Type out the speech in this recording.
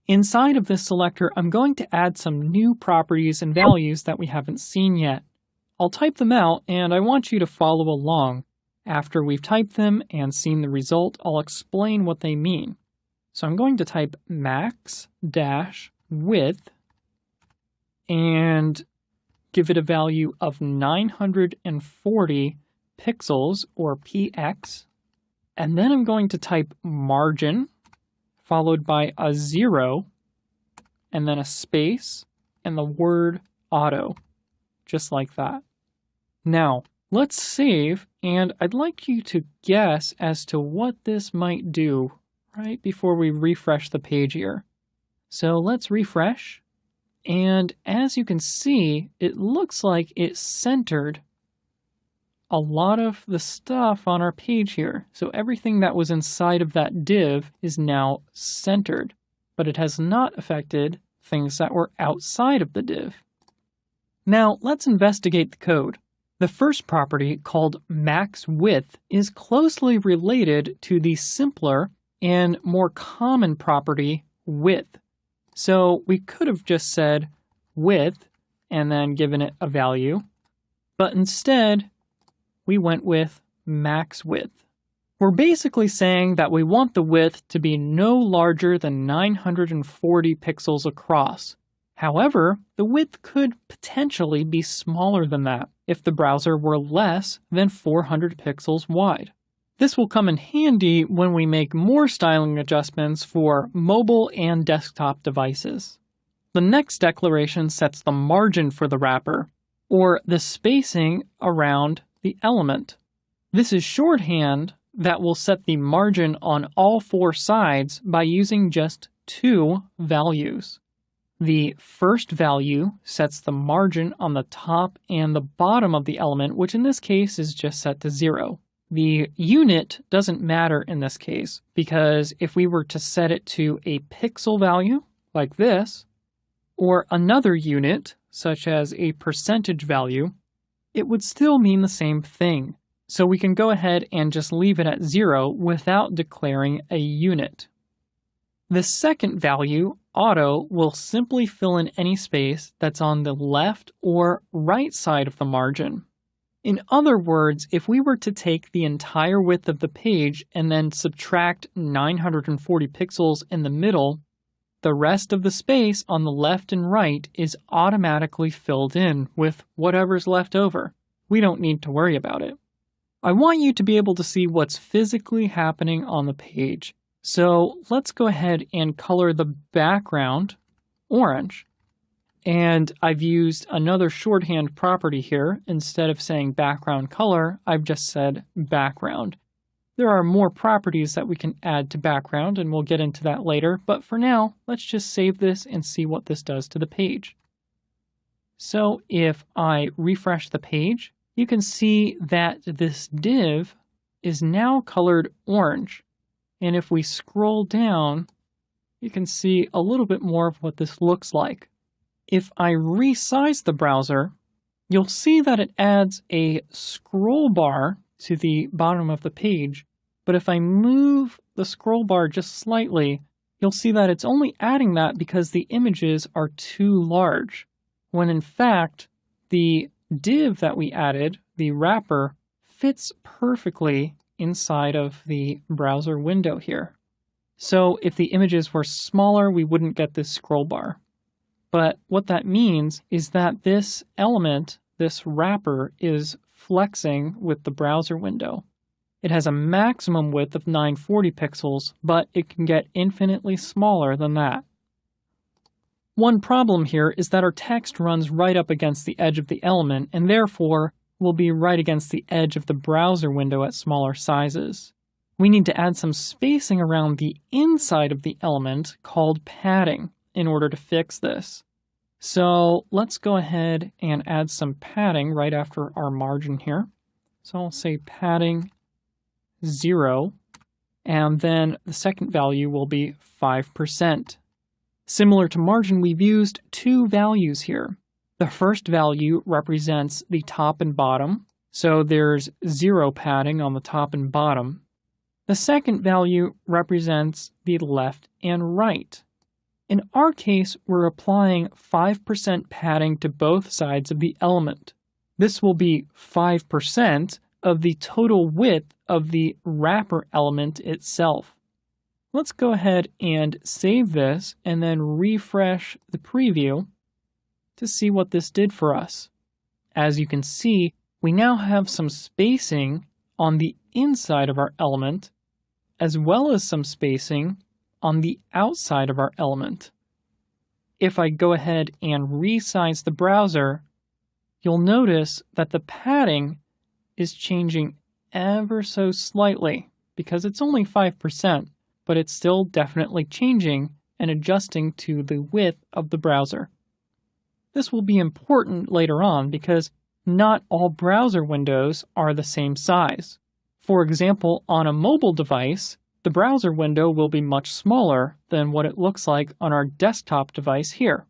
Inside of this selector, I'm going to add some new properties and values that we haven't seen yet. I'll type them out, and I want you to follow along. After we've typed them and seen the result, I'll explain what they mean. So I'm going to type max-width and give it a value of 940 pixels, or px. And then I'm going to type margin, followed by a 0, and then a space, and the word auto, just like that. Now, let's save, and I'd like you to guess as to what this might do right before we refresh the page here. So let's refresh, and as you can see, it looks like it centered a lot of the stuff on our page here. So everything that was inside of that div is now centered, but it has not affected things that were outside of the div. Now let's investigate the code. The first property, called max-width, is closely related to the simpler and more common property, width. So we could have just said width and then given it a value, but instead we went with max width. We're basically saying that we want the width to be no larger than 940 pixels across. However, the width could potentially be smaller than that if the browser were less than 400 pixels wide. This will come in handy when we make more styling adjustments for mobile and desktop devices. The next declaration sets the margin for the wrapper, or the spacing around the element. This is shorthand that will set the margin on all four sides by using just two values. The first value sets the margin on the top and the bottom of the element, which in this case is just set to 0. The unit doesn't matter in this case, because if we were to set it to a pixel value, like this, or another unit, such as a percentage value, it would still mean the same thing. So we can go ahead and just leave it at 0 without declaring a unit. The second value, auto, will simply fill in any space that's on the left or right side of the margin. In other words, if we were to take the entire width of the page and then subtract 940 pixels in the middle, the rest of the space on the left and right is automatically filled in with whatever's left over. We don't need to worry about it. I want you to be able to see what's physically happening on the page. So let's go ahead and color the background orange. And I've used another shorthand property here. Instead of saying background color, I've just said background. There are more properties that we can add to background, and we'll get into that later, but for now, let's just save this and see what this does to the page. So if I refresh the page, you can see that this div is now colored orange. And if we scroll down, you can see a little bit more of what this looks like. If I resize the browser, you'll see that it adds a scroll bar to the bottom of the page, but if I move the scroll bar just slightly, you'll see that it's only adding that because the images are too large, when in fact, the div that we added, the wrapper, fits perfectly inside of the browser window here. So if the images were smaller, we wouldn't get this scroll bar. But what that means is that this element, this wrapper, is flexing with the browser window. It has a maximum width of 940 pixels, but it can get infinitely smaller than that. One problem here is that our text runs right up against the edge of the element, and therefore will be right against the edge of the browser window at smaller sizes. We need to add some spacing around the inside of the element called padding in order to fix this. So let's go ahead and add some padding right after our margin here. So I'll say padding 0, and then the second value will be 5%. Similar to margin, we've used two values here. The first value represents the top and bottom, so there's 0 padding on the top and bottom. The second value represents the left and right. In our case, we're applying 5% padding to both sides of the element. This will be 5% of the total width of the wrapper element itself. Let's go ahead and save this and then refresh the preview to see what this did for us. As you can see, we now have some spacing on the inside of our element, as well as some spacing on the outside of our element. If I go ahead and resize the browser, you'll notice that the padding is changing ever so slightly because it's only 5%, but it's still definitely changing and adjusting to the width of the browser. This will be important later on because not all browser windows are the same size. For example, on a mobile device, the browser window will be much smaller than what it looks like on our desktop device here.